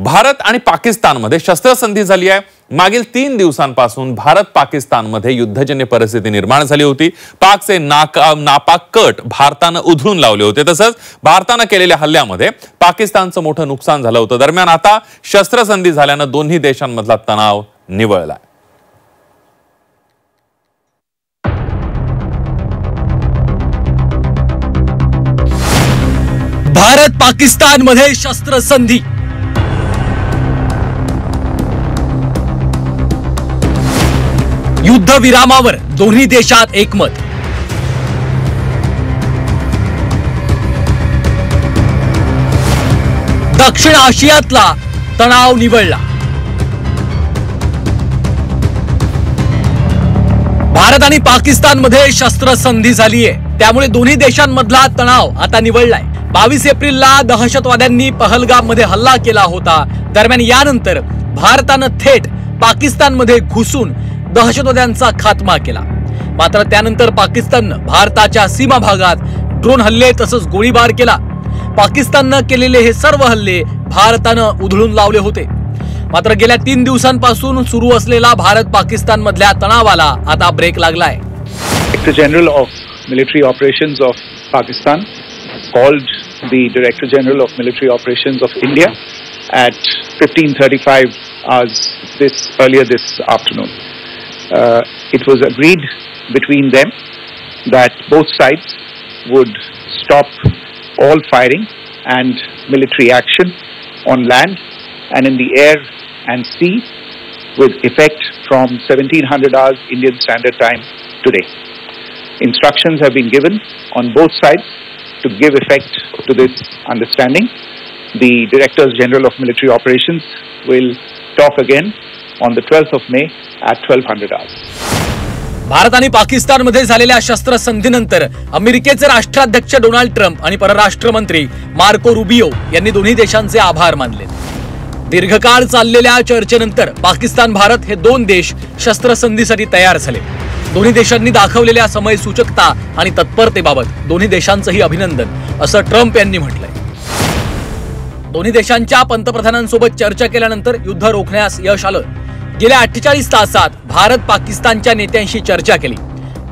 भारत आणि पाकिस्तानमध्ये शस्त्रसंधी झाली आहे। मागील 3 दिवसांपासून भारत पाकिस्तानमध्ये युद्धजन्य परिस्थिती निर्माण झाली होती। पाकचे नापाक कट भारताने उधळून लावले होते। तसंच भारताने केलेल्या हल्ल्यामध्ये पाकिस्तानचं मोठं नुकसान झालं होतं। दरम्यान आता शस्त्रसंधी झाल्याने दोन्ही देशांमधला तणाव निवळला। भारत पाकिस्तान मध्ये शस्त्रसंधी। युद्धविरामावर दोन्ही देशात एकमत। दक्षिण आशियातला तणाव निवळला। भारत आणि पाकिस्तान मध्ये शस्त्रसंधी झाली आहे, त्यामुळे दोन्ही देशांमधला तणाव आता निवळलाय। 22 एप्रिलला दहशतवाद्यांनी पहलगाममध्ये हल्ला केला होता। दरम्यान यानंतर भारतानं थेट पाकिस्तानमध्ये घुसून दहशतवाद्यांचा खात्मा केला। मात्र त्यानंतर पाकिस्ताननं भारताच्या सीमा भागात ड्रोन हल्ले तसंच गोळीबार केला। पाकिस्ताननं केलेले हे सर्व हल्ले भारतानं उधळून लावले होते। मात्र गेल्या 3 दिवसांपासून सुरू असलेला भारत पाकिस्तान मधल्या तणावाला आता ब्रेक लागलाय। Director General of Military Operations of Pakistan called the Director General of Military Operations of India at 15:35 hours earlier this afternoon. It was agreed between them that both sides would stop all firing and military action on land and in the air and sea with effect from 1700 hours Indian Standard Time today. Instructions have been given on both sides to give effect to this understanding. The Directors General of Military Operations will talk again on the 12th of May at 1200 hours. Bharat आणि पाकिस्तान मध्ये झालेल्या शस्त्रसंधीनंतर अमेरिकेचे राष्ट्राध्यक्ष Donald Trump आणि परराष्ट्र मंत्री Marco Rubio यांनी दोन्ही देशांचे आभार मानले। दीर्घकाळ चाललेल्या चर्चेनंतर पाकिस्तान भारत हे 2 देश शस्त्रसंधीसाठी तयार झाले। दोन्ही देशांनी दाखवलेल्या समयसूचकता आणि तत्परतेबाबत दोन्ही देशांचेही अभिनंदन, असं ट्रम्प यांनी म्हटलंय। दोन्ही देशांच्या पंतप्रधानांसोबत चर्चा केल्यानंतर युद्ध रोखण्यास यश आलं। गेल्या 48 तासात भारत पाकिस्तानच्या नेत्यांशी चर्चा केली।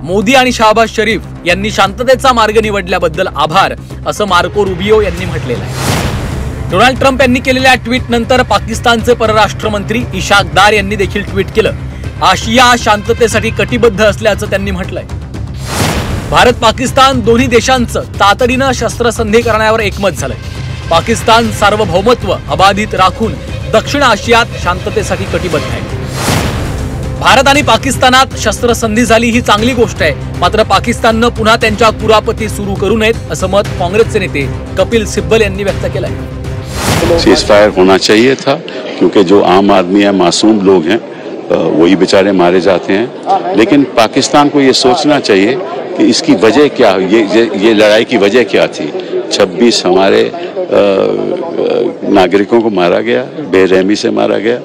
मोदी आणि शहबाज शरीफ यांनी शांततेचा मार्ग निवडल्याबद्दल आभार, असं मार्को रुबियो यांनी म्हटलेलं आहे। डोनाल्ड ट्रम्प यांनी केलेल्या ट्विट नंतर पाकिस्तानचे परराष्ट्र मंत्री इशाक दार यांनी देखील ट्विट केलं। आशिया शांततेसाठी कटिबद्ध असल्याचं त्यांनी म्हटलंय। भारत पाकिस्तान दोन्ही देशांचं तातडीनं शस्त्रसंधी करण्यावर एकमत झालंय। पाकिस्तान सार्वभौमत्व अबाधित राखून दक्षिण आशियात शांततेसाठी कटिबद्ध आहे। भारत आणि पाकिस्तानात शस्त्रसंधी झाली ही चांगली गोष्ट आहे, मात्र पाकिस्ताननं पुन्हा त्यांच्या कुरापती सुरू करू नयेत, असं मत काँग्रेसचे नेते कपिल सिब्बल यांनी व्यक्त केलंय। सीजफायर होना चाहिए था, क्योंकि जो आम आदमी है, मासूम लोग हैं, वही बेचारे मारे जाते हैं। लेकिन पाकिस्तान को ये सोचना चाहिए कि इसकी वजह क्या, ये लड़ाई की वजह क्या थी। 26 हमारे नागरिकों को मारा गया, बेरहमी से मारा गया।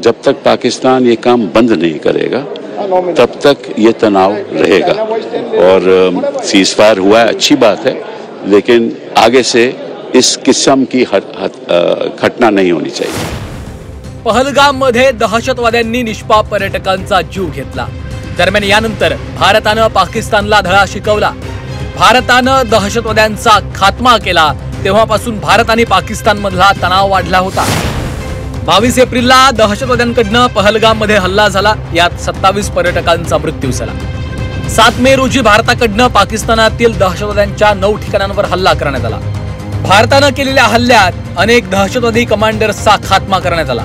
जब तक पाकिस्तान ये काम बंद नहीं करेगा तब तक ये तनाव रहेगा। और सीजफायर हुआ है, अच्छी बात है, लेकिन आगे से इस किस्म की घटना नहीं होनी चाहिए। पहलगाम मध्ये दहशतवाद्यांनी निष्पाप पर्यटकांचा जीव घेतला। दरम्यान यानंतर भारतानं पाकिस्तानला धडा शिकवला। भारतानं दहशतवाद्यांचा खात्मा केला, तेव्हापासून भारत आणि पाकिस्तान मधला तणाव वाढला होता। 22 एप्रिलला दहशतवाद्यांकडनं पहलगाम मध्ये हल्ला झाला, यात 27 पर्यटकांचा मृत्यू झाला। 7 मे रोजी भारताकडनं पाकिस्तानातील दहशतवाद्यांच्या 9 ठिकाणांवर हल्ला करण्यात आला। भारतानं केलेल्या हल्ल्यात अनेक दहशतवादी कमांडर्सचा खात्मा करण्यात आला।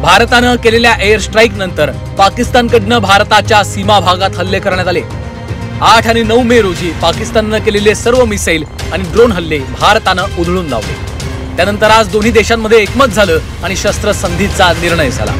भारतानं केलेल्या एअर स्ट्राईक नंतर पाकिस्तानकडनं भारताच्या सीमा भागात हल्ले करण्यात आले। 8 आणि 9 मे रोजी पाकिस्ताननं केलेले सर्व मिसाईल आणि ड्रोन हल्ले भारतानं उधळून लावले। त्यानंतर आज दोन्ही देशांमध्ये एकमत झालं आणि शस्त्रसंधीचा निर्णय झाला।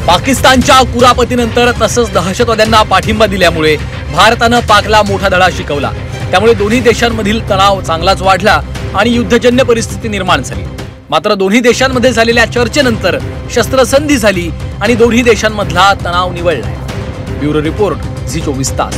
पाकिस्तानच्या कुरापतीनंतर तसंच दहशतवाद्यांना पाठिंबा दिल्यामुळे भारतानं पाकला मोठा धडा शिकवला। त्यामुळे दोन्ही देशांमधील तणाव चांगलाच वाढला आणि युद्धजन्य परिस्थिती निर्माण झाली। मात्र दोन्ही देशांमध्ये झालेल्या चर्चेनंतर शस्त्रसंधी झाली आणि दोन्ही देशांमधला तणाव निवळलाय। ब्युरो रिपोर्ट, झी 24 तास।